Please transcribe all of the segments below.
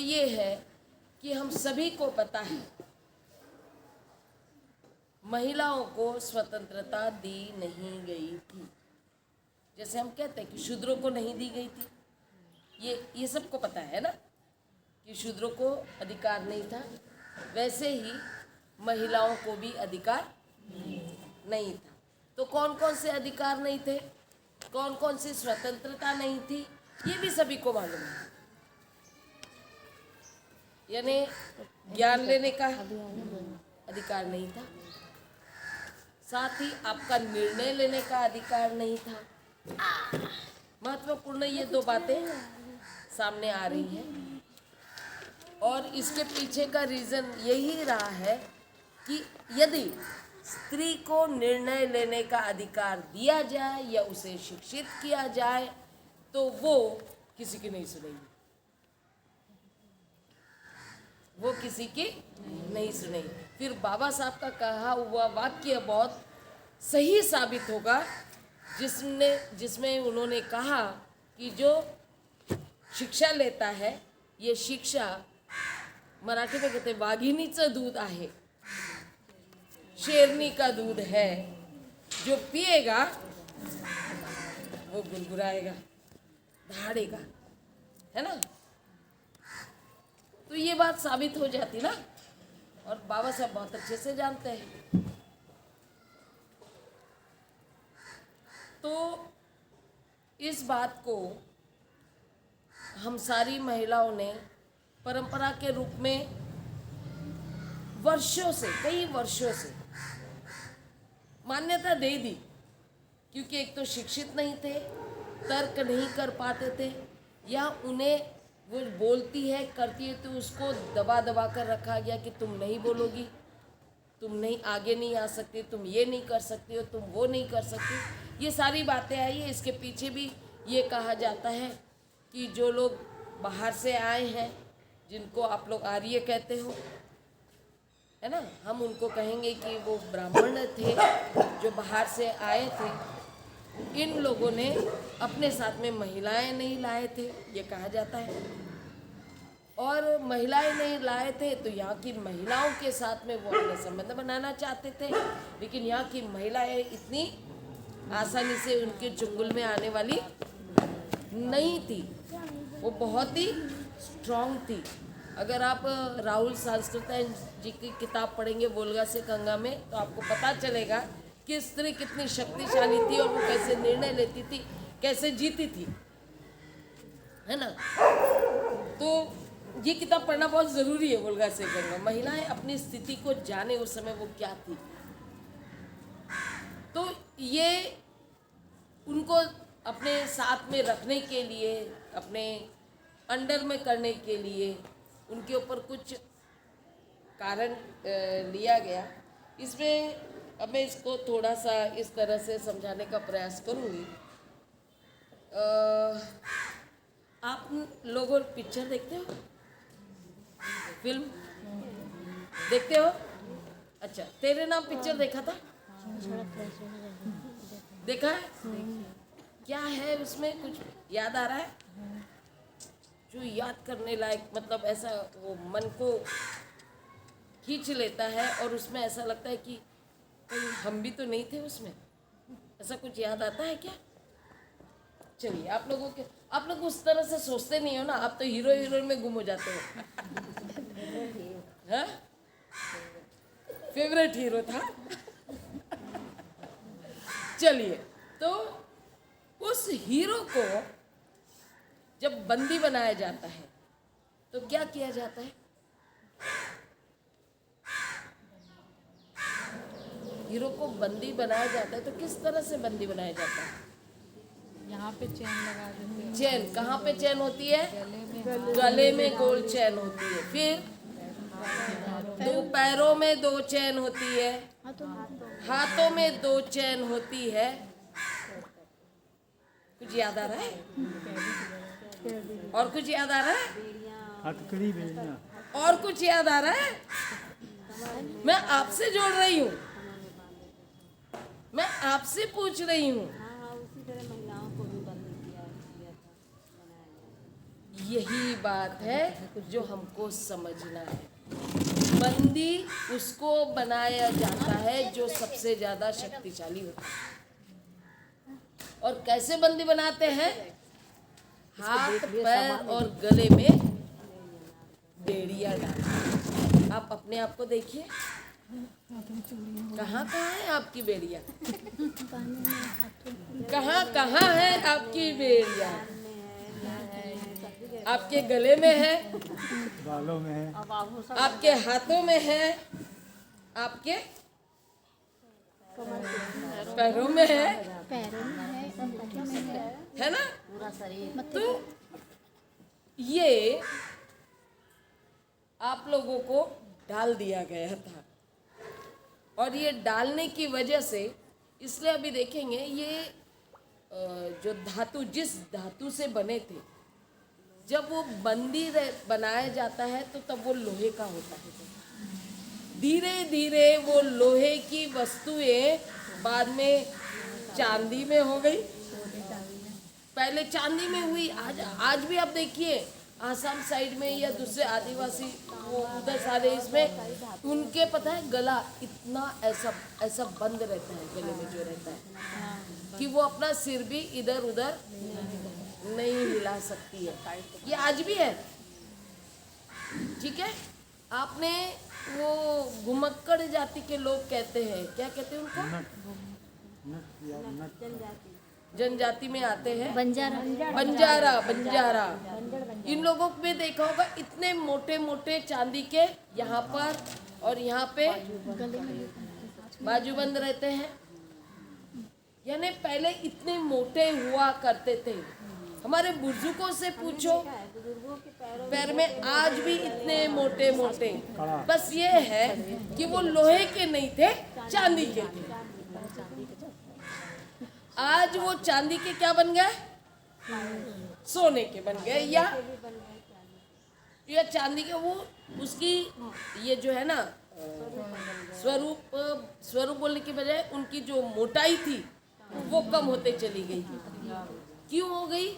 ये है कि हम सभी को पता है महिलाओं को स्वतंत्रता दी नहीं गई थी। जैसे हम कहते हैं कि शूद्रों को नहीं दी गई थी, ये सबको पता है ना कि शूद्रों को अधिकार नहीं था। वैसे ही महिलाओं को भी अधिकार नहीं था। तो कौन कौन से अधिकार नहीं थे, कौन कौन सी स्वतंत्रता नहीं थी, ये भी सभी को मालूम है। यानी ज्ञान लेने का अधिकार नहीं था, साथ ही आपका निर्णय लेने का अधिकार नहीं था। महत्वपूर्ण ये दो बातें सामने आ रही हैं और इसके पीछे का रीज़न यही रहा है कि यदि स्त्री को निर्णय लेने का अधिकार दिया जाए या उसे शिक्षित किया जाए तो वो किसी की नहीं सुनेगी, वो किसी की नहीं सुनेगी। फिर बाबा साहब का कहा हुआ वाक्य बहुत सही साबित होगा जिसमें उन्होंने कहा कि जो शिक्षा लेता है, ये शिक्षा मराठी में कहते वाघिणीचं दूध आहे, शेरनी का दूध है, जो पिएगा वो गुनगुनाएगा, दहाड़ेगा, है ना। तो ये बात साबित हो जाती ना, और बाबा साहब बहुत अच्छे से जानते हैं। तो इस बात को हम सारी महिलाओं ने परंपरा के रूप में वर्षों से, कई वर्षों से मान्यता दे दी, क्योंकि एक तो शिक्षित नहीं थे, तर्क नहीं कर पाते थे, या उन्हें वो बोलती है करती है तो उसको दबा दबा कर रखा गया कि तुम नहीं बोलोगी, तुम नहीं आगे नहीं आ सकती, तुम ये नहीं कर सकती हो, तुम वो नहीं कर सकती। ये सारी बातें आई है। इसके पीछे भी ये कहा जाता है कि जो लोग बाहर से आए हैं, जिनको आप लोग आर्य कहते हो, है ना, हम उनको कहेंगे कि वो ब्राह्मण थे जो बाहर से आए थे, इन लोगों ने अपने साथ में महिलाएं नहीं लाए थे, ये कहा जाता है। और महिलाएं नहीं लाए थे तो यहाँ की महिलाओं के साथ में वो अपने संबंध बनाना चाहते थे, लेकिन यहाँ की महिलाएं इतनी आसानी से उनके चुंगल में आने वाली नहीं थी, वो बहुत ही स्ट्रॉन्ग थी। अगर आप राहुल सांस्कृतिक जी की किताब पढ़ेंगे वोल्गा से गंगा में, तो आपको पता चलेगा कि स्त्री कितनी शक्तिशाली थी और वो कैसे निर्णय लेती थी, कैसे जीती थी, है ना। तो ये किताब पढ़ना बहुत ज़रूरी है, वोल्गा से गंगा। महिलाएं अपनी स्थिति को जाने उस समय वो क्या थी। तो ये उनको अपने साथ में रखने के लिए, अपने अंडर में करने के लिए उनके ऊपर कुछ कारण लिया गया। इसमें अब मैं इसको थोड़ा सा इस तरह से समझाने का प्रयास करूँगी। आप लोगों पिक्चर देखते हो, फिल्म देखते हो? अच्छा, तेरे नाम पिक्चर देखा था? देखा है? क्या है उसमें, कुछ याद आ रहा है जो याद करने लायक, मतलब ऐसा वो मन को खींच लेता है और उसमें ऐसा लगता है कि कहीं हम भी तो नहीं थे उसमें, ऐसा कुछ याद आता है क्या? चलिए, आप लोग उस तरह से सोचते नहीं हो ना, आप तो हीरो हीरोइन में गुम हो जाते हो। हाँ, फेवरेट हीरो था। चलिए, तो उस हीरो को जब बंदी बनाया जाता है तो क्या किया जाता है? हीरो को बंदी बनाया जाता है तो किस तरह से बंदी बनाया जाता है? यहाँ पे चैन लगा देते हैं। चैन कहाँ पे चैन होती है? गले में गोल चैन होती है। फिर दो पैरों में दो चैन होती है, हाथों में दो चैन होती है। कुछ याद आ रहा है? और कुछ याद आ रहा है? और कुछ याद आ रहा है? मैं आपसे जोड़ रही हूँ, मैं आपसे पूछ रही हूँ। यही बात है जो हमको समझना है। बंदी उसको बनाया जाता है जो सबसे ज्यादा शक्तिशाली होता है। और कैसे बंदी बनाते हैं? हाथ पैर और गले में बेड़ियां डाल। आप अपने आप को देखिए, कहाँ कहाँ है आपकी बेड़ियां? कहाँ कहाँ है आपकी बेड़ियां? आपके गले में है, बालों में है, आपके हाथों में है, आपके पैरों में है ना? तो ये आप लोगों को डाल दिया गया था, और ये डालने की वजह से, इसलिए अभी देखेंगे ये जो धातु, जिस धातु से बने थे, जब वो बंदी बनाया जाता है तो तब वो लोहे का होता है। धीरे धीरे वो लोहे की वस्तुएं बाद में चांदी में हो गई। पहले चांदी में हुई, आज भी आप देखिए आसाम साइड में या दूसरे आदिवासी वो उधर सारे इसमें उनके पता है गला इतना ऐसा ऐसा बंद रहता है, गले में जो रहता है कि वो अपना सिर भी इधर उधर नहीं हिला सकती है। ये आज भी है, ठीक है। आपने वो घुमक्कड़ जाति के लोग कहते हैं, क्या कहते हैं उनको? जनजाति में आते हैं, बंजारा। इन लोगों में देखा होगा इतने मोटे मोटे चांदी के यहाँ पर और यहाँ पे बाजूबंद रहते हैं, यानी पहले इतने मोटे हुआ करते थे। हमारे बुजुर्गों से पूछो, पैर में आज भी इतने मोटे मोटे, बस ये है कि वो लोहे के नहीं थे, चांदी के थे। आज वो चांदी के क्या बन गए? सोने के बन गए, या चांदी के वो उसकी ये जो है ना स्वरूप बोलने की बजाय उनकी जो मोटाई थी वो कम होते चली गई। क्यों हो गई?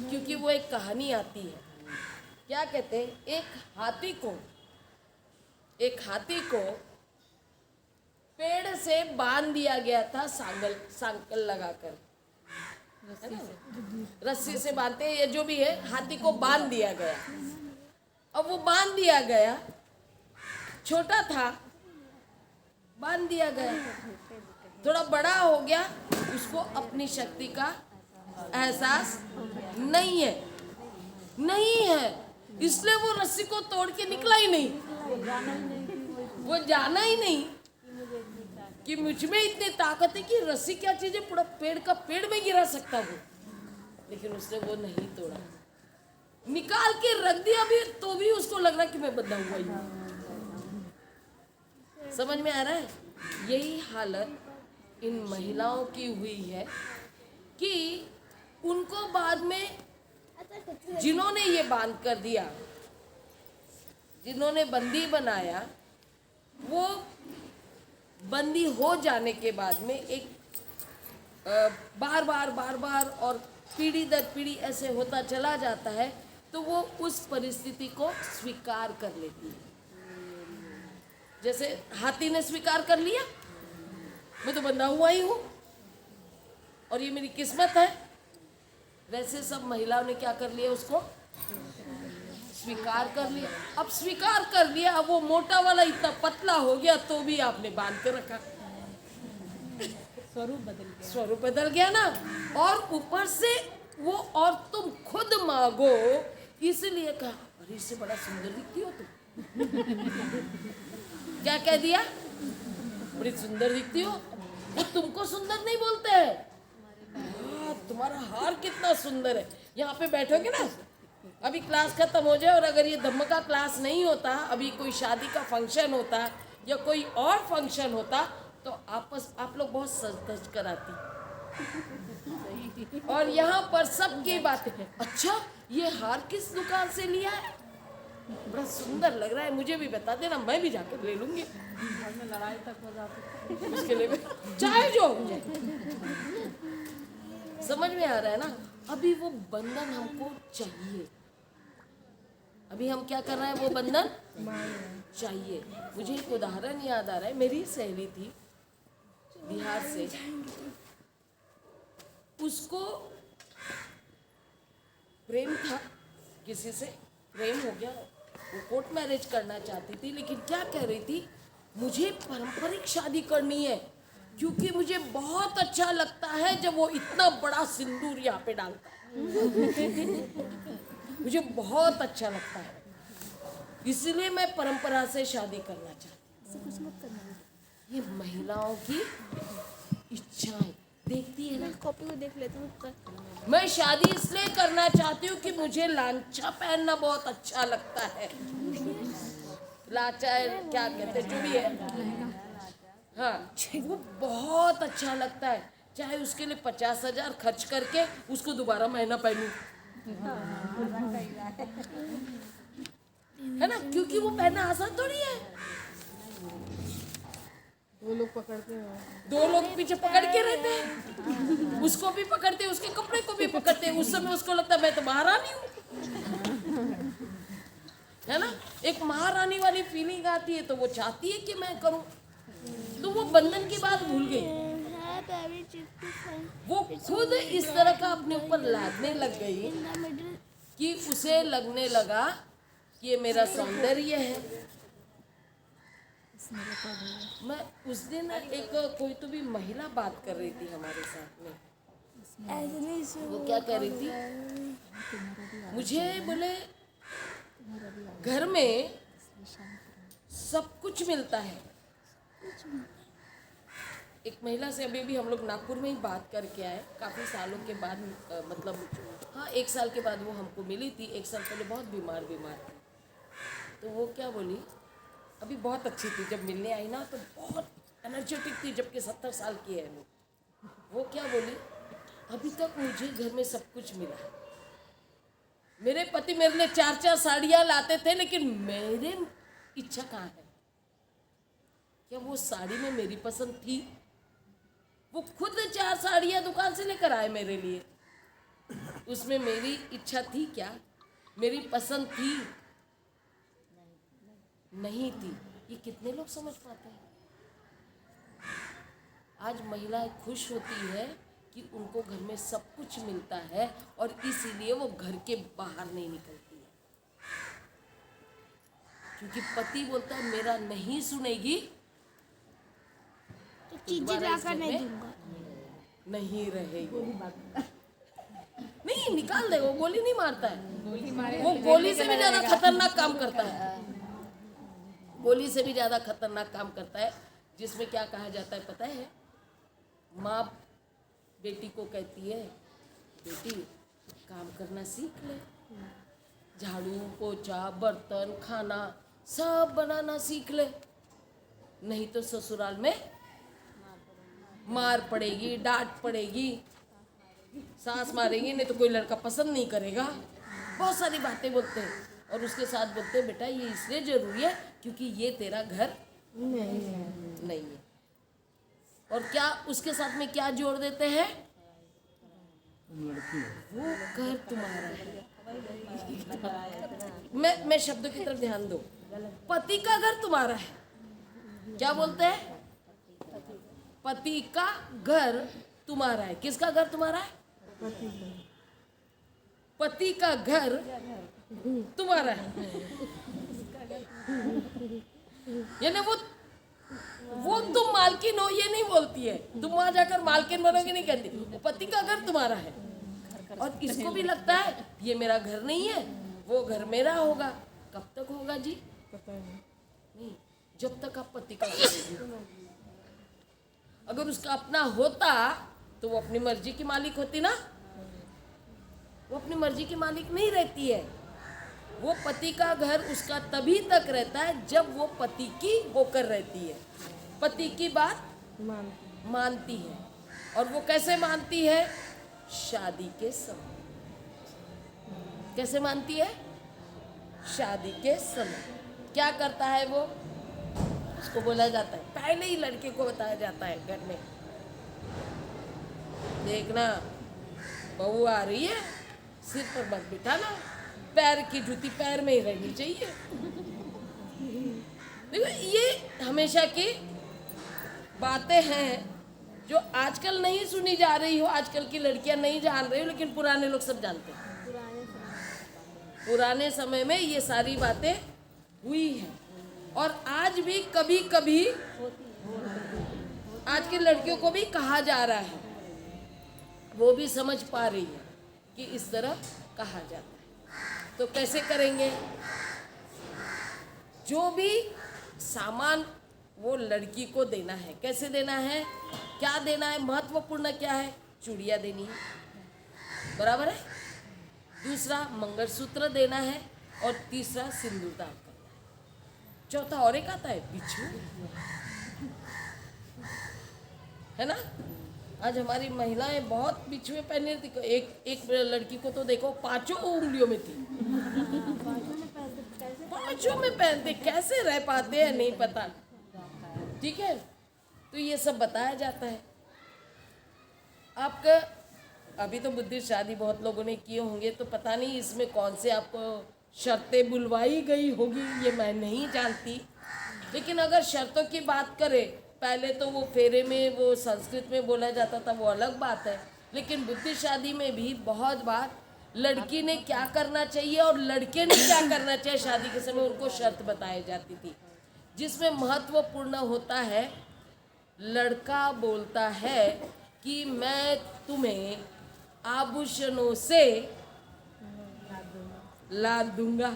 क्योंकि वो एक कहानी आती है, क्या कहते हैं, एक हाथी को पेड़ से बांध दिया गया था, सांकल लगाकर, रस्सी से बांधते हैं, ये जो भी है, हाथी को बांध दिया गया। अब वो बांध दिया गया, छोटा था, बांध दिया गया, थोड़ा बड़ा हो गया, उसको अपनी शक्ति का एहसास नहीं है, इसलिए वो रस्सी को तोड़ के निकला ही नहीं। वो जाना ही नहीं कि मुझ में इतनी ताकत है कि रस्सी क्या चीज है, पूरा पेड़ का पेड़ में गिरा सकता वो, लेकिन उसने वो नहीं तोड़ा, निकाल के रख दिया भी, तो भी उसको लग रहा कि मैं बंधा हुआ ही हूं। समझ में आ रहा है? यही हालत इन महिलाओं की हुई है कि उनको बाद में जिन्होंने ये बांध कर दिया, जिन्होंने बंदी बनाया, वो बंदी हो जाने के बाद में एक बार बार और पीढ़ी दर पीढ़ी ऐसे होता चला जाता है, तो वो उस परिस्थिति को स्वीकार कर लेती है। जैसे हाथी ने स्वीकार कर लिया, मैं तो बंधा हुआ ही हूँ और ये मेरी किस्मत है, वैसे सब महिलाओं ने क्या कर लिया, उसको स्वीकार कर लिया। अब स्वीकार कर लिया, अब वो मोटा वाला इतना पतला हो गया तो भी आपने बांध के रखा, स्वरूप बदल गया ना। और ऊपर से वो, और तुम खुद मांगो, इसलिए कहा अरे इससे बड़ा सुंदर दिखती हो तुम। क्या कह दिया? बड़ी सुंदर दिखती हो। वो तुमको सुंदर नहीं बोलते हैं, तुम्हारा हार कितना सुंदर है। यहाँ पे बैठोगे ना, अभी क्लास खत्म हो जाए और अगर ये धम्म का क्लास नहीं होता, अभी कोई शादी का फंक्शन होता या कोई और फंक्शन होता, तो आप लोग बहुत सज धज कर आती। और यहाँ पर सबकी बातें, अच्छा ये हार किस दुकान से लिया है, बड़ा सुंदर लग रहा है, मुझे भी बता देना, मैं भी जाकर ले लूंगी। घर में लड़ाई तक हो जाती उसके लिए चाहे जो मुझे समझ में आ रहा है ना। अभी वो बंधन हमको चाहिए, अभी हम क्या कर रहे हैं, वो बंधन चाहिए। मुझे एक उदाहरण याद आ रहा है, मेरी सहेली थी बिहार से, उसको प्रेम था, किसी से प्रेम हो गया, वो कोर्ट मैरिज करना चाहती थी, लेकिन क्या कह रही थी, मुझे पारंपरिक शादी करनी है क्योंकि मुझे बहुत अच्छा लगता है जब वो इतना बड़ा सिंदूर यहाँ पे डालता है। मुझे बहुत अच्छा लगता है, इसलिए मैं परंपरा से शादी करना चाहती हूँ। ये महिलाओं की इच्छाएं देखती है ना। कॉपी को देख लेती हूँ। मैं शादी इसलिए करना चाहती हूँ कि मुझे लांचा पहनना बहुत अच्छा लगता है। लांचा क्या कहते हैं, जो भी है, हाँ, वो बहुत अच्छा लगता है, चाहे उसके लिए 50,000 खर्च करके उसको दोबारा महीना पहनूं, है ना, क्योंकि वो पहनना आसान थोड़ी है। वो लोग पकड़ते हैं, दो लोग पीछे पकड़ के रहते हैं, उसको भी पकड़ते हैं, उसके कपड़े को भी पकड़ते हैं। उस समय उसको लगता है मैं तो महारानी हूँ, है ना। एक महारानी वाली फीलिंग आती है, तो वो चाहती है कि मैं करूं। तो वो बंधन की बात भूल गई, वो खुद इस तरह का अपने ऊपर लादने लग गई कि उसे लगने लगा कि ये मेरा सौंदर्य है। मैं उस दिन एक कोई तो भी महिला बात कर रही थी हमारे साथ में, वो क्या कह रही थी, मुझे बोले घर में सब कुछ मिलता है। एक महिला से अभी भी हम लोग नागपुर में ही बात करके आए, काफ़ी सालों के बाद, मतलब हाँ 1 साल के बाद वो हमको मिली थी। 1 साल पहले बहुत बीमार थी, तो वो क्या बोली, अभी बहुत अच्छी थी, जब मिलने आई ना तो बहुत एनर्जेटिक थी, जबकि 70 साल की है वो क्या बोली, अभी तक मुझे घर में सब कुछ मिला है। मेरे पति मेरे लिए 4-4 साड़ियाँ लाते थे, लेकिन मेरे इच्छा कहाँ है, क्या वो साड़ी में मेरी पसंद थी? वो खुद 4 साड़ियाँ दुकान से लेकर आए मेरे लिए, उसमें मेरी इच्छा थी क्या, मेरी पसंद थी? नहीं थी। ये कितने लोग समझ पाते हैं? आज महिलाएं खुश होती है कि उनको घर में सब कुछ मिलता है, और इसीलिए वो घर के बाहर नहीं निकलती है, क्योंकि पति बोलता है मेरा नहीं सुनेगी तो चीजें लाकर नहीं दूंगा, नहीं रहेगी। नहीं निकाल दे, वो गोली नहीं मारता है, वो गोली से भी ज्यादा खतरनाक काम करता है, गोली से भी ज्यादा खतरनाक काम करता है, जिसमें क्या कहा जाता है पता है, माँ बेटी को कहती है, बेटी काम करना सीख ले, झाड़ू पोछा बर्तन खाना सब बनाना सीख ले, नहीं तो ससुराल में मार पड़ेगी, डांट पड़ेगी, सास मारेगी, नहीं तो कोई लड़का पसंद नहीं करेगा। बहुत सारी बातें बोलते हैं, और उसके साथ बोलते हैं बेटा ये इसलिए जरूरी है क्योंकि ये तेरा घर नहीं है। और क्या उसके साथ में क्या जोड़ देते हैं, वो घर तुम्हारा है। मैं शब्दों की तरफ ध्यान दो, पति का घर तुम्हारा है। क्या बोलते हैं, पति का घर तुम्हारा है। किसका घर तुम्हारा है? पति का घर तुम्हारा है। यानी वो तुम मालकिन हो ये नहीं बोलती है, तुम वहां जाकर मालकिन बनोगे नहीं कहती, वो पति का घर तुम्हारा है। और इसको भी लगता है ये मेरा घर नहीं है, वो घर मेरा होगा। कब तक होगा जी? नहीं, जब तक आप पति का घर। अगर उसका अपना होता तो वो अपनी मर्जी की मालिक होती ना, वो अपनी मर्जी की मालिक नहीं रहती है। वो पति का घर उसका तभी तक रहता है जब वो पति की होकर रहती है, पति की बात मानती है। और वो कैसे मानती है? शादी के समय। कैसे मानती है? शादी के समय। क्या करता है वो? उसको बोला जाता है, पहले ही लड़के को बताया जाता है घर में, देखना बहू आ रही है, सिर पर मत बिठाना, पैर की जूती पैर में ही रहनी चाहिए। देखो ये हमेशा की बातें हैं जो आजकल नहीं सुनी जा रही हो, आजकल की लड़कियां नहीं जान रही हो, लेकिन पुराने लोग सब जानते हैं। पुराने समय में ये सारी बातें हुई हैं और आज भी कभी कभी आज की लड़कियों को भी कहा जा रहा है, वो भी समझ पा रही है कि इस तरह कहा जाता है। तो कैसे करेंगे? जो भी सामान वो लड़की को देना है, कैसे देना है, क्या देना है, महत्वपूर्ण क्या है? चूड़ियाँ देनी है, बराबर है। दूसरा मंगलसूत्र देना है और तीसरा सिंदूरदान करना है। चौथा और एक आता है बिच्छू, है ना। आज हमारी महिलाएं बहुत बिछुए पहने थी। एक लड़की को तो देखो 5 उंगलियों में थी, 5 में पहनते, कैसे रह पाते हैं नहीं पता। ठीक है, तो ये सब बताया जाता है। आपका अभी तो बुद्धिस्ट शादी बहुत लोगों ने किए होंगे, तो पता नहीं इसमें कौन से आपको शर्तें बुलवाई गई होगी, ये मैं नहीं जानती। लेकिन अगर शर्तों की बात करें, पहले तो वो फेरे में वो संस्कृत में बोला जाता था, वो अलग बात है। लेकिन बुद्धिस्ट शादी में भी बहुत बार लड़की ने क्या करना चाहिए और लड़के ने क्या करना चाहिए शादी के समय, उनको शर्त बताई जाती थी। जिसमें महत्वपूर्ण होता है, लड़का बोलता है कि मैं तुम्हें आभूषणों से लाद दूंगा,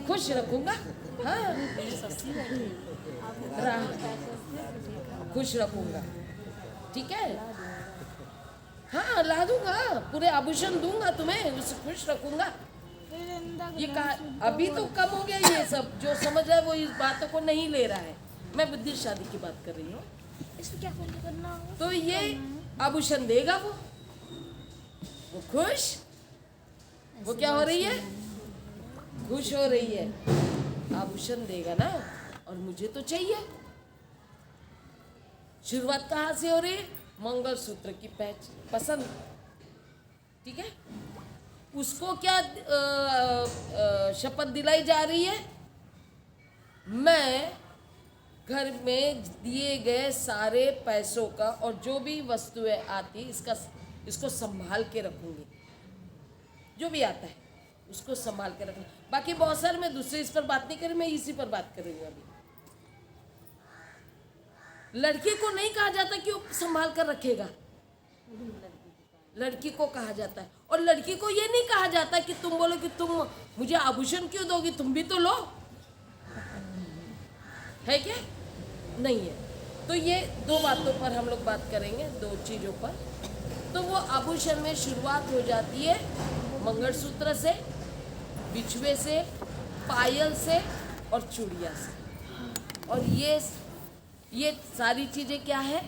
खुश रखूंगा। हाँ, खुश रखूंगा, ठीक है। हाँ, ला दूंगा, पूरे आभूषण दूंगा तुम्हें, उसे खुश रखूंगा। ये कहा अभी तो कम हो गया ये सब, जो समझ रहा है वो इस बातों को नहीं ले रहा है। मैं बुद्धिस्ट शादी की बात कर रही हूँ। इसमें क्या करना होगा? तो ये आभूषण देगा, वो खुश, वो क्या हो रही है, खुश हो रही है। आभूषण देगा ना, और मुझे तो चाहिए। शुरुआत कहाँ से हो रही है? मंगलसूत्र की पसंद, ठीक है। उसको क्या शपथ दिलाई जा रही है? मैं घर में दिए गए सारे पैसों का और जो भी वस्तुएं आती इसको संभाल के रखूंगी। जो भी आता है उसको संभाल के रखना। बाकी बहुत सारे, मैं दूसरे इस पर बात नहीं कर रही, मैं इसी पर बात कर रही हूँ अभी। लड़की को नहीं कहा जाता कि वो संभाल कर रखेगा, लड़की को कहा जाता है। और लड़की को ये नहीं कहा जाता कि तुम बोलो कि तुम मुझे आभूषण क्यों दोगी, तुम भी तो लो, है क्या? नहीं है। तो ये दो बातों पर हम लोग बात करेंगे, दो चीज़ों पर। तो वो आभूषण में शुरुआत हो जाती है मंगलसूत्र से, बिछुए से, पायल से और चूड़िया से। और ये सारी चीज़ें क्या है?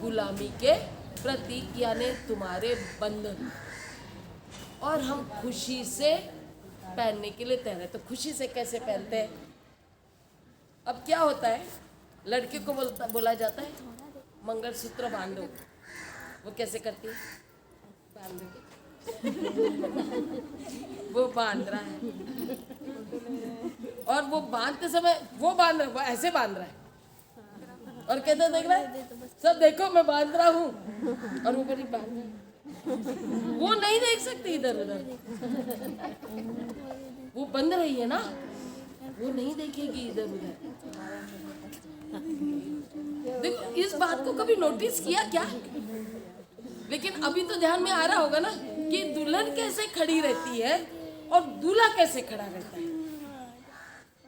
गुलामी के प्रतीक, यानी तुम्हारे बंधन। और हम खुशी से पहनने के लिए तैयार है। तो खुशी से कैसे पहनते हैं? अब क्या होता है, लड़के को बोला जाता है मंगलसूत्र बांधो। वो कैसे करती है? बांध वो बांध रहा है, और वो बांधते समय वो बांध रहा है, वो ऐसे बांध रहा है और कहते देख रहा है सब, देखो मैं बांध रहा हूँ, और वो बड़ी बांध रहा है। वो नहीं देख सकती इधर उधर, वो बंद रही है ना, वो नहीं देखेगी इधर उधर। देखो, इस बात को कभी नोटिस किया क्या? लेकिन अभी तो ध्यान में आ रहा होगा ना कि दुल्हन कैसे खड़ी रहती है और दूल्हा कैसे खड़ा रहता है।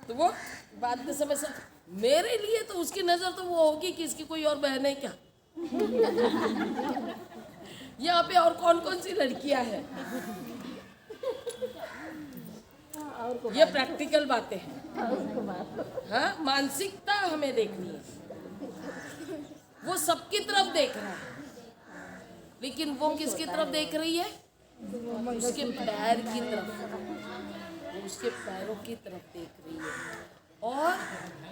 तो वो बात के समय से मेरे लिए तो उसकी नजर तो वो होगी कि इसकी कोई और बहन है क्या, यहाँ पे और कौन कौन सी लड़कियां हैं। ये प्रैक्टिकल बातें हैं। हाँ, मानसिकता हमें देखनी है। वो सबकी तरफ देख रहा है, लेकिन वो किसकी तरफ देख रही है? उसके पैर की तरफ, वो उसके पैरों की तरफ देख रही है। और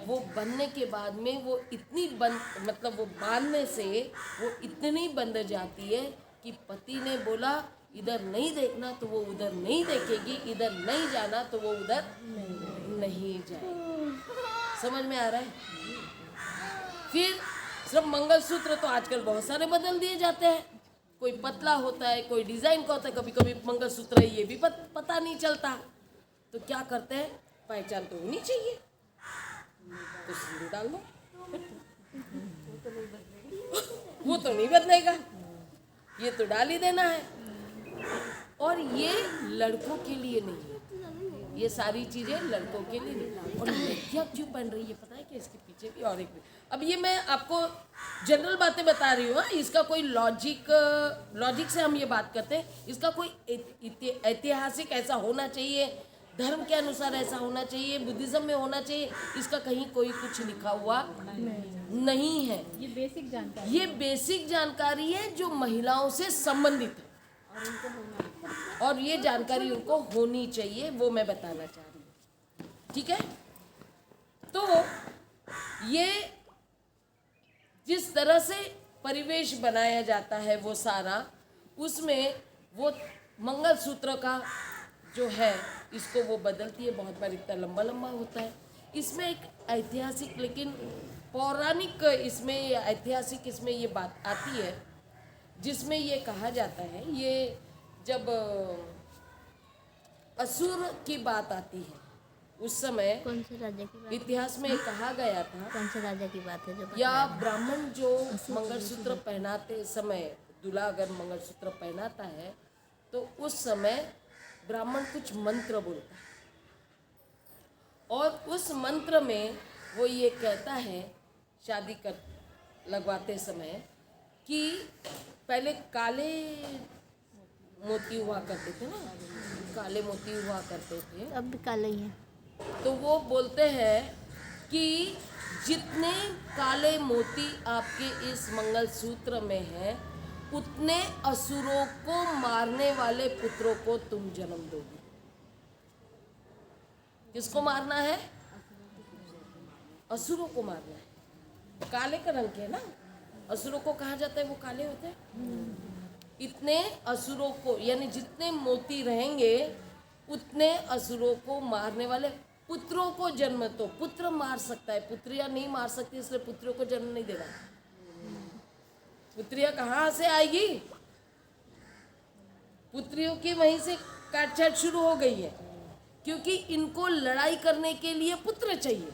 वो बनने के बाद में वो इतनी मतलब वो बांधने से वो इतनी बंध जाती है कि पति ने बोला इधर नहीं देखना तो वो उधर नहीं देखेगी, इधर नहीं जाना तो वो उधर नहीं जाएगी। समझ में आ रहा है? फिर सिर्फ मंगलसूत्र तो आजकल बहुत सारे बदल दिए जाते हैं, कोई पतला होता है, कोई डिजाइन का होता है, कभी कभी मंगलसूत्र है ये भी पता नहीं चलता। तो क्या करते हैं, पहचान तो होनी चाहिए तो सिंदूर डाल दो। वो तो नहीं बदलेगा, ये तो डाल ही देना है। और ये लड़कों के लिए नहीं है, ये सारी चीजें लड़कों के लिए नहीं। और लड़कियां क्यों पहन रही है पता है क्या? इसके पीछे भी और एक, अब ये मैं आपको जनरल बातें बता रही हूँ, इसका कोई लॉजिक से हम ये बात करते हैं, इसका कोई ऐतिहासिक ऐसा होना चाहिए, धर्म के अनुसार ऐसा होना चाहिए, बुद्धिज्म में होना चाहिए, इसका कहीं कोई कुछ लिखा हुआ नहीं है। ये बेसिक जानकारी, ये बेसिक जानकारी है जो महिलाओं से संबंधित है और ये जानकारी उनको होनी चाहिए, वो मैं बताना चाह रही हूँ। ठीक है? तो ये जिस तरह से परिवेश बनाया जाता है वो सारा, उसमें वो मंगलसूत्र का जो है इसको वो बदलती है, बहुत बार इतना लंबा लंबा होता है। इसमें एक ऐतिहासिक लेकिन पौराणिक इसमें ऐतिहासिक इसमें ये बात आती है, जिसमें ये कहा जाता है, ये जब असुर की बात आती है उस समय कौन से राजा की बात? इतिहास में कहा गया था, कौन से राजा की बात है जो या ब्राह्मण जो मंगलसूत्र पहनाते समय, दूल्हा अगर मंगलसूत्र पहनाता है तो उस समय ब्राह्मण कुछ मंत्र बोलता है और उस मंत्र में वो ये कहता है शादी कर लगवाते समय कि पहले काले मोती हुआ करते थे ना, काले मोती हुआ करते थे, अब भी काले ही हैं। तो वो बोलते हैं कि जितने काले मोती आपके इस मंगलसूत्र में हैं उतने असुरों को मारने वाले पुत्रों को तुम जन्म दोगे। किसको मारना है? असुरों को मारना है। काले का रंग के ना, असुरों को कहा जाता है वो काले होते हैं। इतने असुरों को, यानी जितने मोती रहेंगे उतने असुरों को मारने वाले पुत्रों को जन्म। तो पुत्र मार सकता है, पुत्रियां नहीं मार सकती, इसलिए पुत्रों को जन्म नहीं देना। पुत्रियां कहाँ से आएगी? पुत्रियों की वहीं से काटछाट शुरू हो गई है, क्योंकि इनको लड़ाई करने के लिए पुत्र चाहिए,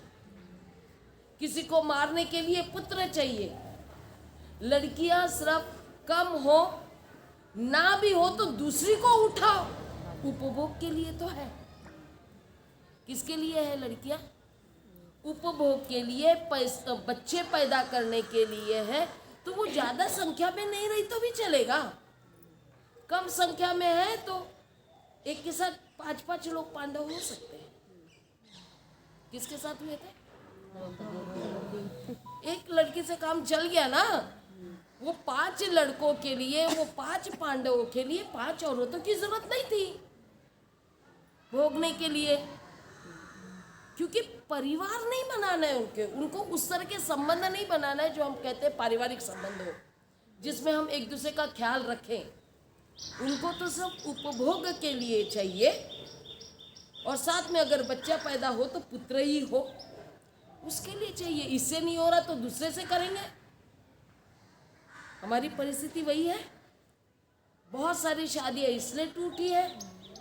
किसी को मारने के लिए पुत्र चाहिए। लड़कियां सिर्फ कम हो ना भी हो तो दूसरी को उठाओ, उपभोग के लिए तो है। किसके लिए है लड़कियां? उपभोग के लिए, बच्चे पैदा करने के लिए है। तो वो ज्यादा संख्या में नहीं रही तो भी चलेगा, कम संख्या में है तो एक के साथ 5-5 लोग पांडव हो सकते हैं। किसके साथ हुए थे? एक लड़की से काम चल गया ना। वो 5 लड़कों के लिए, वो 5 पांडवों के लिए 5 औरतों की जरूरत नहीं थी भोगने के लिए, क्योंकि परिवार नहीं बनाना है उनको उस तरह के संबंध नहीं बनाना है जो हम कहते हैं पारिवारिक संबंध हो, जिसमें हम एक दूसरे का ख्याल रखें। उनको तो सब उपभोग के लिए चाहिए, और साथ में अगर बच्चा पैदा हो तो पुत्र ही हो, उसके लिए चाहिए। इससे नहीं हो रहा तो दूसरे से करेंगे। हमारी परिस्थिति वही है। बहुत सारी शादियां इसलिए टूटी है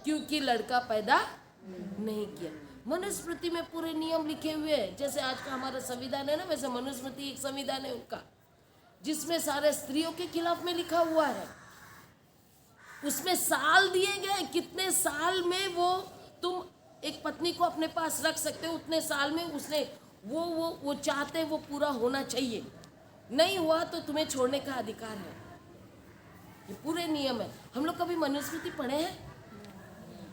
क्योंकि लड़का पैदा नहीं किया। मनुस्मृति में पूरे नियम लिखे हुए हैं, जैसे आज का हमारा संविधान है ना, वैसे मनुस्मृति एक संविधान है उनका, जिसमें सारे स्त्रियों के खिलाफ में लिखा हुआ है। उसमें साल दिए गए, कितने साल में वो तुम एक पत्नी को अपने पास रख सकते हो, उतने साल में उसने वो चाहते वो पूरा होना चाहिए। नहीं हुआ तो तुम्हें छोड़ने का अधिकार है। ये पूरे नियम है। हम लोग कभी मनुस्मृति पढ़े हैं?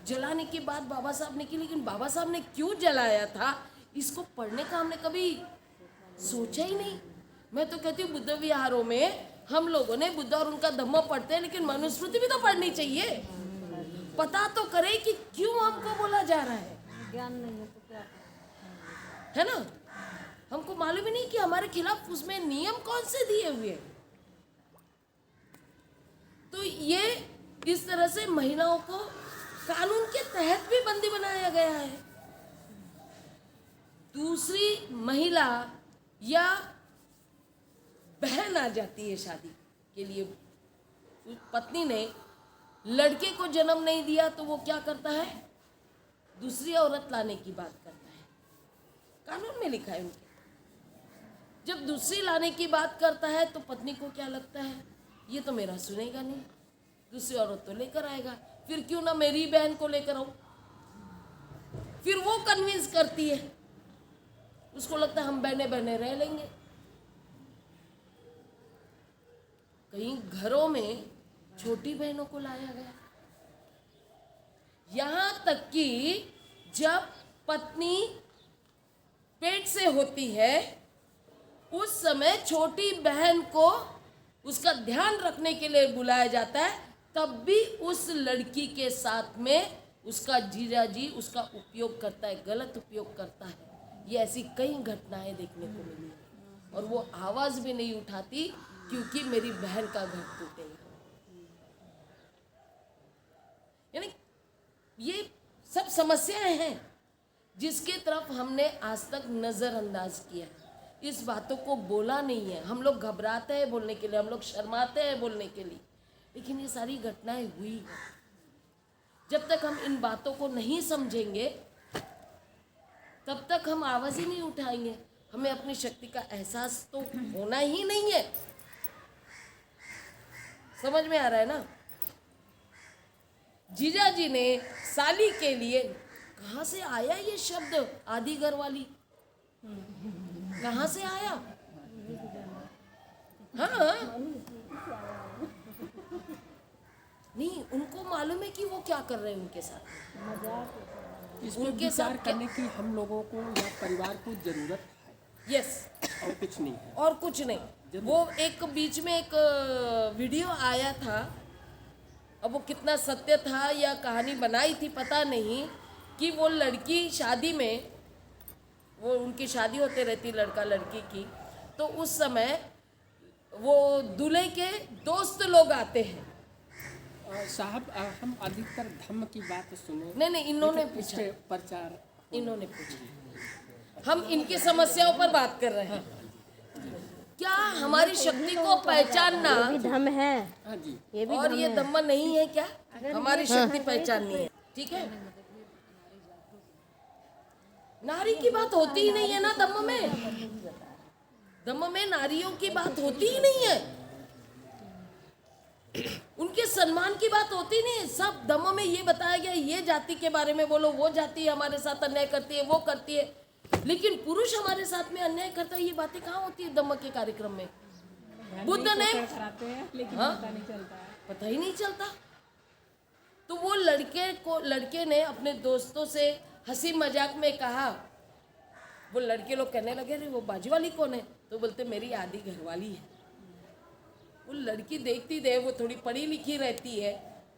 जलाने की बात बाबा साहब ने की, लेकिन बाबा साहब ने क्यों जलाया था इसको पढ़ने का हमने कभी सोचा ही नहीं। मैं तो कहती हूँ बुद्ध विहारों में हम लोगों ने बुद्ध और उनका धम्म पढ़ते हैं, लेकिन मनुस्मृति भी तो पढ़नी चाहिए। पता तो करे कि क्यों हमको बोला जा रहा है। ज्ञान नहीं है तो क्या है ना? हमको मालूम ही नहीं कि हमारे खिलाफ उसमें नियम कौन से दिए हुए हैं। तो ये इस तरह से महिलाओं को कानून के तहत भी बंदी बनाया गया है। दूसरी महिला या बहन आ जाती है शादी के लिए, पत्नी ने लड़के को जन्म नहीं दिया तो वो क्या करता है, दूसरी औरत लाने की बात करता है। कानून में लिखा है उनके। जब दूसरी लाने की बात करता है तो पत्नी को क्या लगता है, ये तो मेरा सुनेगा नहीं, दूसरी औरत तो लेकर आएगा, फिर क्यों ना मेरी बहन को लेकर आऊं। फिर वो कन्विंस करती है, उसको लगता है हम बहने बहने रह लेंगे। कहीं घरों में छोटी बहनों को लाया गया, यहां तक कि जब पत्नी पेट से होती है उस समय छोटी बहन को उसका ध्यान रखने के लिए बुलाया जाता है, तब भी उस लड़की के साथ में उसका जीजा जी उसका उपयोग करता है, गलत उपयोग करता है। ये ऐसी कई घटनाएं देखने को मिली है और वो आवाज भी नहीं उठाती क्योंकि मेरी बहन का घर टूटेगा। यानी ये सब समस्याएं हैं जिसके तरफ हमने आज तक नजरअंदाज किया, इस बातों को बोला नहीं है। हम लोग घबराते हैं बोलने के लिए, हम लोग शर्माते हैं बोलने के लिए, लेकिन ये सारी घटनाएं हुई हैं। जब तक हम इन बातों को नहीं समझेंगे तब तक हम आवाज ही नहीं उठाएंगे। हमें अपनी शक्ति का एहसास तो होना ही नहीं है। समझ में आ रहा है ना? जीजा जी ने साली के लिए, कहाँ से आया ये शब्द आधी घर वाली, कहाँ से आया? हाँ नहीं, उनको मालूम है कि वो क्या कर रहे हैं उनके साथ। इसमें विचार करने की हम लोगों को या परिवार को जरूरत है। यस, और कुछ नहीं है। और कुछ नहीं। वो एक बीच में एक वीडियो आया था, अब वो कितना सत्य था या कहानी बनाई थी पता नहीं, कि वो लड़की शादी में, वो उनकी शादी होते रहती लड़का लड़की की, तो उस समय वो दूल्हे के दोस्त लोग आते हैं। साहब हम अधिकतर धम्म की बात सुने। नहीं, इन्होंने इस पूछा, पे प्रचार इन्होंने पूछा, हम इनकी समस्याओं पर बात कर रहे हैं। क्या हमारी शक्ति को पहचानना भी धम है, हाँ जी, ये भी और ये दम्म नहीं है क्या? हमारी शक्ति पहचाननी है, ठीक है। नारी की बात होती ही नहीं है ना दम्म में। दम्म में नारियों की बात होती ही नहीं है, उनके सम्मान की बात होती नहीं है। सब दम्म में ये बताया गया, ये जाति के बारे में बोलो, वो जाति हमारे साथ अन्याय करती है, वो करती है, लेकिन पुरुष हमारे साथ में अन्याय करता है, ये बातें कहाँ होती है दम्म के कार्यक्रम में? बुद्ध ने, हाँ, पता ही नहीं चलता। तो वो लड़के ने अपने दोस्तों से हंसी मजाक में कहा, वो लड़के लोग कहने लगे अरे वो बाजू वाली कौन है? तो बोलते मेरी आधी घरवाली है। वो लड़की देखती दे, वो थोड़ी पढ़ी लिखी रहती है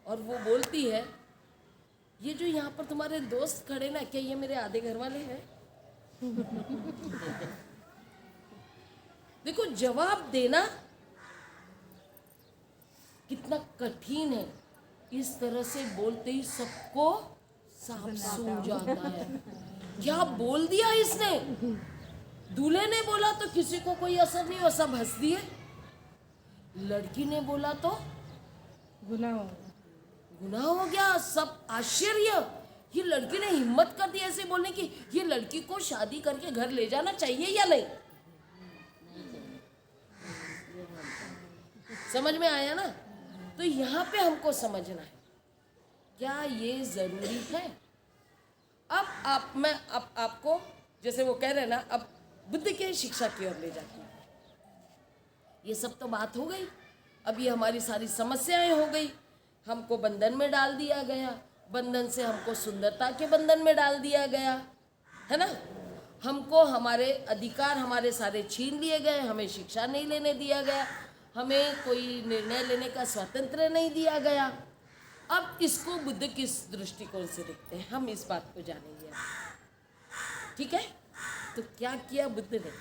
और वो बोलती है ये जो यहाँ पर तुम्हारे दोस्त खड़े ना, क्या ये मेरे आधे घर वाले हैं? देखो जवाब देना कितना कठिन है। इस तरह से बोलते ही सबको सांप सूंघ जाता है। क्या बोल दिया इसने? दूल्हे ने बोला तो किसी को कोई असर नहीं हुआ, सब हंस दिए। लड़की ने बोला तो गुनाह हो गया, सब आश्चर्य। ये लड़की ने हिम्मत कर दी ऐसे बोलने की। ये लड़की को शादी करके घर ले जाना चाहिए या नहीं? समझ में आया ना? तो यहाँ पे हमको समझना है क्या ये जरूरी है। अब मैं आपको जैसे वो कह रहे हैं ना, अब बुद्ध के शिक्षा की ओर ले जाती हूँ। ये सब तो बात हो गई, अब ये हमारी सारी समस्याएं हो गई। हमको बंधन में डाल दिया गया, बंधन से हमको सुंदरता के बंधन में डाल दिया गया, है ना। हमको हमारे अधिकार हमारे सारे छीन लिए गए, हमें शिक्षा नहीं लेने दिया गया, हमें कोई निर्णय लेने का स्वातंत्र्य नहीं दिया गया। अब इसको बुद्ध किस दृष्टिकोण से देखते हैं, हम इस बात को जानेंगे। ठीक है, तो क्या किया बुद्ध ने?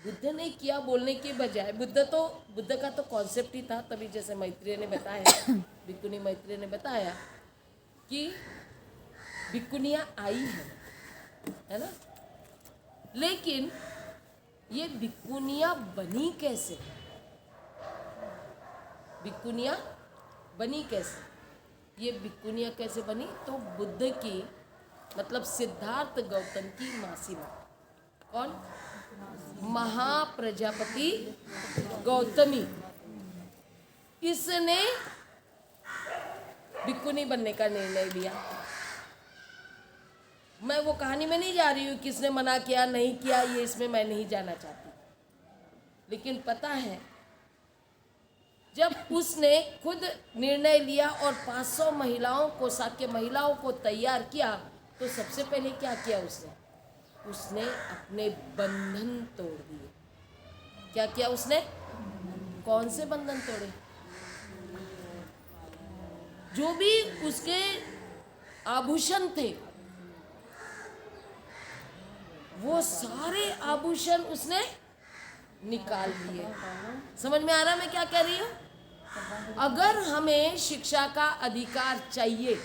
बुद्ध ने किया बोलने के बजाय बुद्ध का तो कॉन्सेप्ट ही था, तभी जैसे मैत्रेय ने बताया भिक्खुनी मैत्रेय ने बताया कि भिक्खुनियाँ आई है ना, लेकिन ये भिक्खुनियाँ बनी कैसे, भिक्खुनियाँ बनी कैसे, ये भिक्खुनियाँ कैसे बनी? तो बुद्ध की मतलब सिद्धार्थ गौतम की मासी माँ, कौन? महाप्रजापति गौतमी, इसने भिक्खुनी बनने का निर्णय लिया। मैं वो कहानी में नहीं जा रही हूँ, किसने मना किया नहीं किया, ये इसमें मैं नहीं जाना चाहती, लेकिन पता है जब उसने खुद निर्णय लिया और 500 महिलाओं को, साक्य महिलाओं को तैयार किया, तो सबसे पहले क्या किया उसने अपने बंधन तोड़ दिए। क्या किया उसने? कौन से बंधन तोड़े? जो भी उसके आभूषण थे, वो सारे आभूषण उसने निकाल दिए। समझ में आ रहा मैं क्या कह रही हूँ? अगर हमें शिक्षा का अधिकार चाहिए,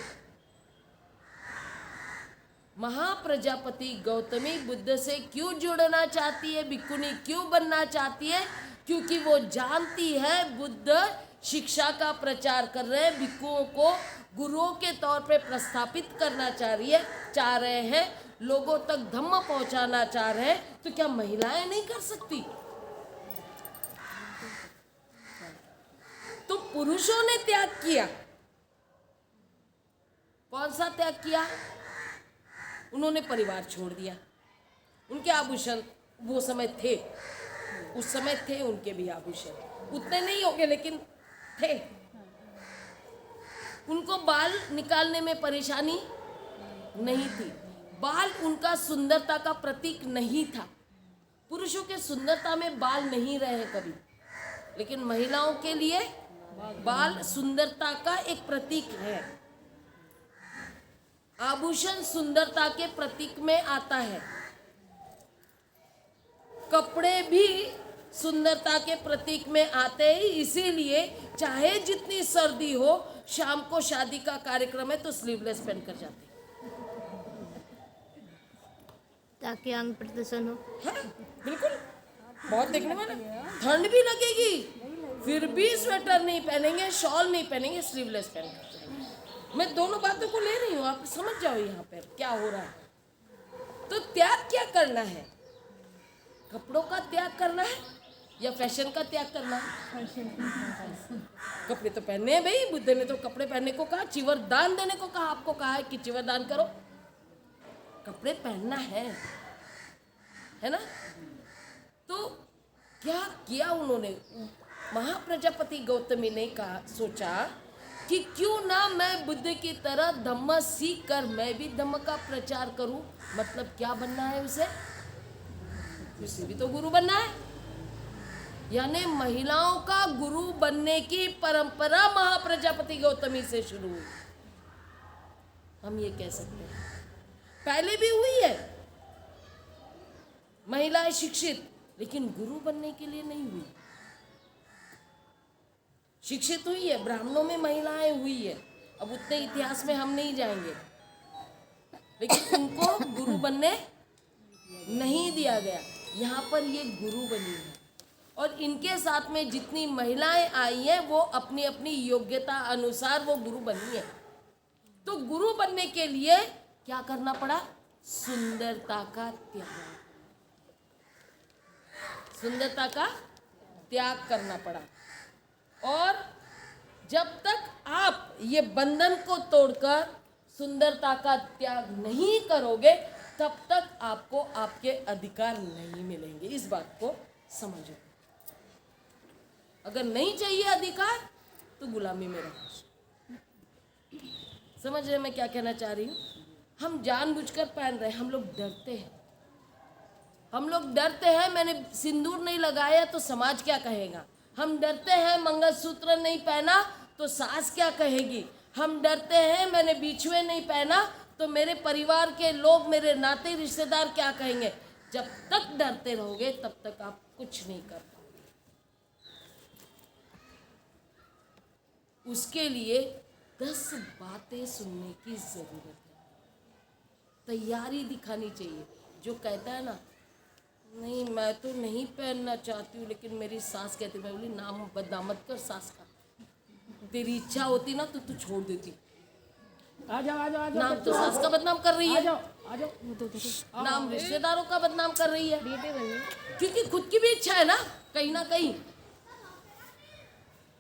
महाप्रजापति गौतमी बुद्ध से क्यों जुड़ना चाहती है, भिक्खुनी क्यों बनना चाहती है? क्योंकि वो जानती है बुद्ध शिक्षा का प्रचार कर रहे हैं, भिक्खुओं को गुरुओं के तौर पे प्रस्थापित करना चाह रहे हैं, लोगों तक धम्म पहुंचाना चाह रहे हैं, तो क्या महिलाएं नहीं कर सकती? तो पुरुषों ने त्याग किया। कौन सा त्याग किया? उन्होंने परिवार छोड़ दिया। उनके आभूषण वो समय थे, उस समय थे उनके भी आभूषण, उतने नहीं होंगे लेकिन थे। उनको बाल निकालने में परेशानी नहीं थी, बाल उनका सुंदरता का प्रतीक नहीं था। पुरुषों के सुंदरता में बाल नहीं रहे कभी, लेकिन महिलाओं के लिए बाल सुंदरता का एक प्रतीक है। आभूषण सुंदरता के प्रतीक में आता है, कपड़े भी सुंदरता के प्रतीक में आते हैं। इसीलिए चाहे जितनी सर्दी हो, शाम को शादी का कार्यक्रम है तो स्लीवलेस पहन कर जाते ताकि अंग प्रदर्शन हो। हैं? बिल्कुल, बहुत देखने वाला। ठंड भी लगेगी फिर भी स्वेटर नहीं पहनेंगे, शॉल नहीं पहनेंगे, स्लीवलेस पहन कर जाएंगे। मैं दोनों बातों को ले रही हूँ, आप समझ जाओ यहाँ पर क्या हो रहा है। तो त्याग क्या करना है? कपड़ों का त्याग करना है या फैशन का त्याग करना है? कपड़े तो पहनने हैं भाई, बुद्ध ने तो कपड़े पहनने को कहा, चिवर दान देने को कहा, आपको कहा है कि चिवर दान करो, कपड़े पहनना है ना। तो क्या किया उन्होंने? महाप्रजापति गौतमी ने कहा, सोचा कि क्यों ना मैं बुद्ध की तरह धम्म सीख कर मैं भी धम्म का प्रचार करूं। मतलब क्या बनना है उसे भी तो गुरु बनना है। यानी महिलाओं का गुरु बनने की परंपरा महाप्रजापति गौतमी से शुरू हुई, हम ये कह सकते हैं। पहले भी हुई है महिलाएं शिक्षित, लेकिन गुरु बनने के लिए नहीं हुई। शिक्षित हुई है, ब्राह्मणों में महिलाएं हुई है, अब उतने इतिहास में हम नहीं जाएंगे, लेकिन उनको गुरु बनने नहीं दिया गया। यहाँ पर ये गुरु बनी है और इनके साथ में जितनी महिलाएं आई हैं वो अपनी अपनी योग्यता अनुसार वो गुरु बनी है। तो गुरु बनने के लिए क्या करना पड़ा? सुंदरता का त्याग, सुंदरता का त्याग करना पड़ा। और जब तक आप ये बंधन को तोड़कर सुंदरता का त्याग नहीं करोगे, तब तक आपको आपके अधिकार नहीं मिलेंगे। इस बात को समझो। अगर नहीं चाहिए अधिकार तो गुलामी में रहो। समझ रहे मैं क्या कहना चाह रही हूँ? हम जानबूझकर पहन रहे हैं, हम लोग डरते हैं, हम लोग डरते हैं मैंने सिंदूर नहीं लगाया तो समाज क्या कहेगा, हम डरते हैं मंगलसूत्र नहीं पहना तो सास क्या कहेगी, हम डरते हैं मैंने बिछुए नहीं पहना तो मेरे परिवार के लोग, मेरे नाते रिश्तेदार क्या कहेंगे। जब तक डरते रहोगे तब तक आपको कुछ नहीं कर पाओगे। उसके लिए 10 बातें सुनने की जरूरत है, तैयारी दिखानी चाहिए। जो कहता है ना, नहीं मैं तो नहीं पहनना चाहती हूँ, लेकिन मेरी सास कहती, मैं बोली नाम बदनाम मत कर सास का, तेरी इच्छा होती ना तो तू छोड़ देती। आ जाओ नाम तो सास का बदनाम कर रही है, आ जाओ। नाम रिश्तेदारों का बदनाम कर रही है, बेटे बने क्योंकि खुद की भी इच्छा है ना कहीं।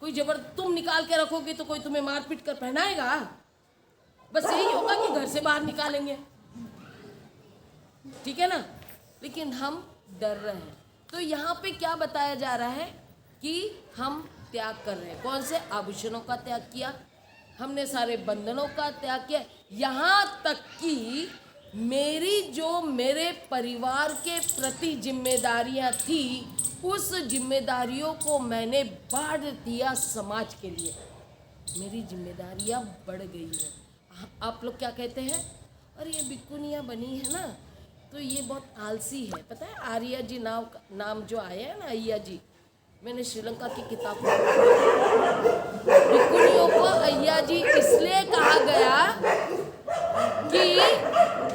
कोई जबर तुम निकाल के रखोगे तो कोई तुम्हें मार पीट कर पहनाएगा? बस यही होगा कि घर से बाहर निकालेंगे, ठीक है ना। लेकिन हम डर रहे हैं। तो यहाँ पे क्या बताया जा रहा है कि हम त्याग कर रहे हैं। कौन से आभूषणों का त्याग किया? हमने सारे बंधनों का त्याग किया। यहाँ तक कि मेरे परिवार के प्रति जिम्मेदारियाँ थी, उस जिम्मेदारियों को मैंने बांट दिया समाज के लिए। मेरी जिम्मेदारियाँ बढ़ गई हैं। आप लोग क्या कहते हैं? अरे ये बिकुनिया बनी है ना तो ये बहुत आलसी है। पता है आर्या जी नाम जो आया है ना, अय्या जी, मैंने श्रीलंका की किताब बिकुनियों को अय्या जी इसलिए कहा गया कि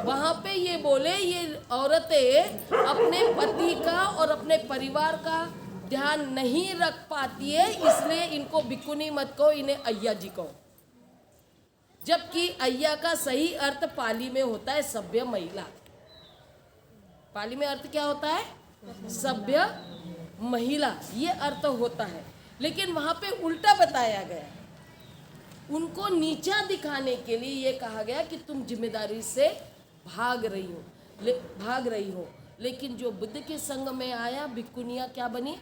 वहाँ पे ये बोले ये औरतें अपने पति का और अपने परिवार का ध्यान नहीं रख पाती है, इसलिए इनको बिकुनी मत कहो, इन्हें अय्या जी कहो। जबकि अय्या का सही अर्थ पाली में होता है सभ्य महिला। पाली में अर्थ क्या होता है? सभ्य महिला, ये अर्थ होता है। लेकिन वहां पे उल्टा बताया गया, उनको नीचा दिखाने के लिए ये कहा गया कि तुम जिम्मेदारी से भाग रही हो। लेकिन जो बुद्ध के संग में आया, भिक्खुनिया क्या बनी?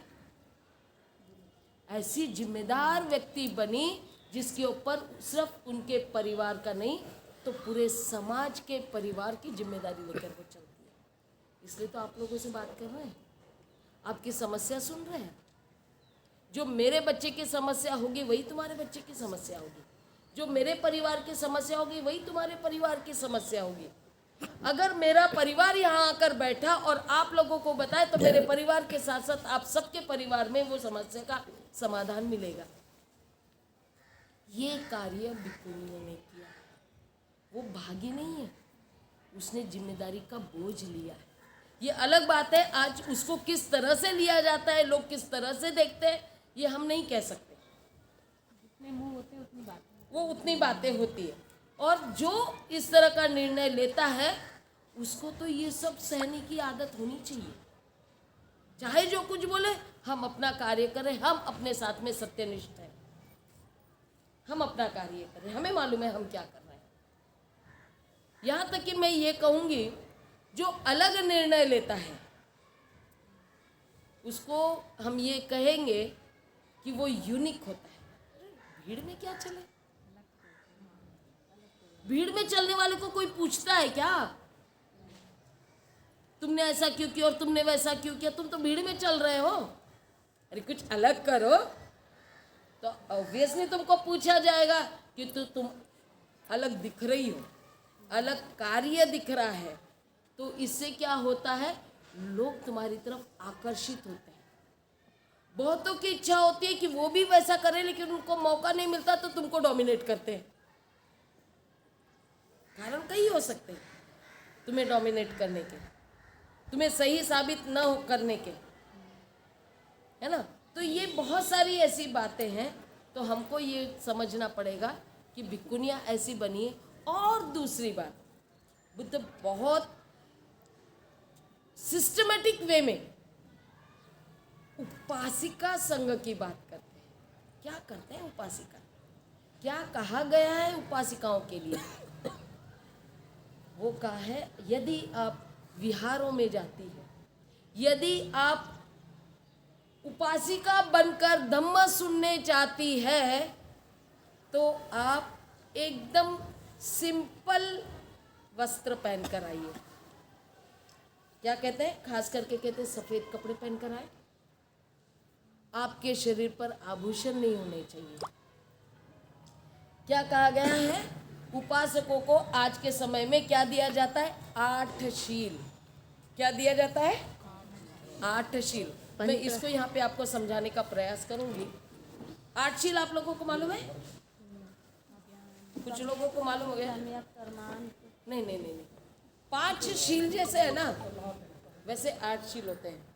ऐसी जिम्मेदार व्यक्ति बनी जिसके ऊपर सिर्फ उनके परिवार का नहीं तो पूरे समाज के परिवार की जिम्मेदारी लेकर वो चलती है। इसलिए तो आप लोगों से बात कर रहे हैं, आपकी समस्या सुन रहे हैं। जो मेरे बच्चे की समस्या होगी वही तुम्हारे बच्चे की समस्या होगी, जो मेरे परिवार की समस्या होगी वही तुम्हारे परिवार की समस्या होगी। अगर मेरा परिवार यहाँ आकर बैठा और आप लोगों को बताए तो मेरे परिवार के साथ साथ आप सबके परिवार में वो समस्या का समाधान मिलेगा। ये कार्य भिक्खुनियों ने किया। वो भागी नहीं है, उसने जिम्मेदारी का बोझ लिया है। ये अलग बात है आज उसको किस तरह से लिया जाता है, लोग किस तरह से देखते हैं, ये हम नहीं कह सकते। जितने मुंह होते उतनी बात, वो उतनी बातें होती है। और जो इस तरह का निर्णय लेता है उसको तो ये सब सहने की आदत होनी चाहिए। चाहे जो कुछ बोले, हम अपना कार्य करें, हम अपने साथ में सत्यनिष्ठ हैं, हम अपना कार्य करें, हमें मालूम है हम क्या कर रहे हैं। यहाँ तक कि मैं ये कहूँगी जो अलग निर्णय लेता है उसको हम ये कहेंगे कि वो यूनिक होता है। भीड़ में क्या चले? भीड़ में चलने वाले को कोई पूछता है क्या तुमने ऐसा क्यों किया और तुमने वैसा क्यों किया? तुम तो भीड़ में चल रहे हो। अरे कुछ अलग करो तो ऑब्वियसली तुमको पूछा जाएगा कि तुम अलग दिख रही हो, अलग कार्य दिख रहा है। तो इससे क्या होता है, लोग तुम्हारी तरफ आकर्षित होते हैं। बहुतों की इच्छा होती है कि वो भी वैसा करें, लेकिन उनको मौका नहीं मिलता तो तुमको डोमिनेट करते हैं। कारण कई हो सकते हैं तुम्हें डोमिनेट करने के, तुम्हें सही साबित न हो करने के, है ना। तो ये बहुत सारी ऐसी बातें हैं। तो हमको ये समझना पड़ेगा कि भिक्खुनिया ऐसी बनी है। और दूसरी बात, बुद्ध बहुत सिस्टमेटिक वे में उपासिका संघ की बात करते हैं। क्या करते हैं उपासिका? क्या कहा गया है उपासिकाओं के लिए? वो कहा है यदि आप विहारों में जाती है, यदि आप उपासिका बनकर धम्म सुनने चाहती है तो आप एकदम सिंपल वस्त्र पहनकर आइए। क्या कहते हैं? खास करके कहते हैं सफ़ेद कपड़े पहनकर आए। आपके शरीर पर आभूषण नहीं होने चाहिए। क्या कहा गया है? उपासकों को आज के समय में क्या दिया जाता है? 8 शील। क्या दिया जाता है? 8 शील। मैं इसको यहाँ पे आपको समझाने का प्रयास करूंगी। आठशील आप लोगों को मालूम है? कुछ लोगों को मालूम हो गया? नहीं नहीं नहीं नहीं, 5 शील जैसे है ना वैसे 8 शील होते हैं।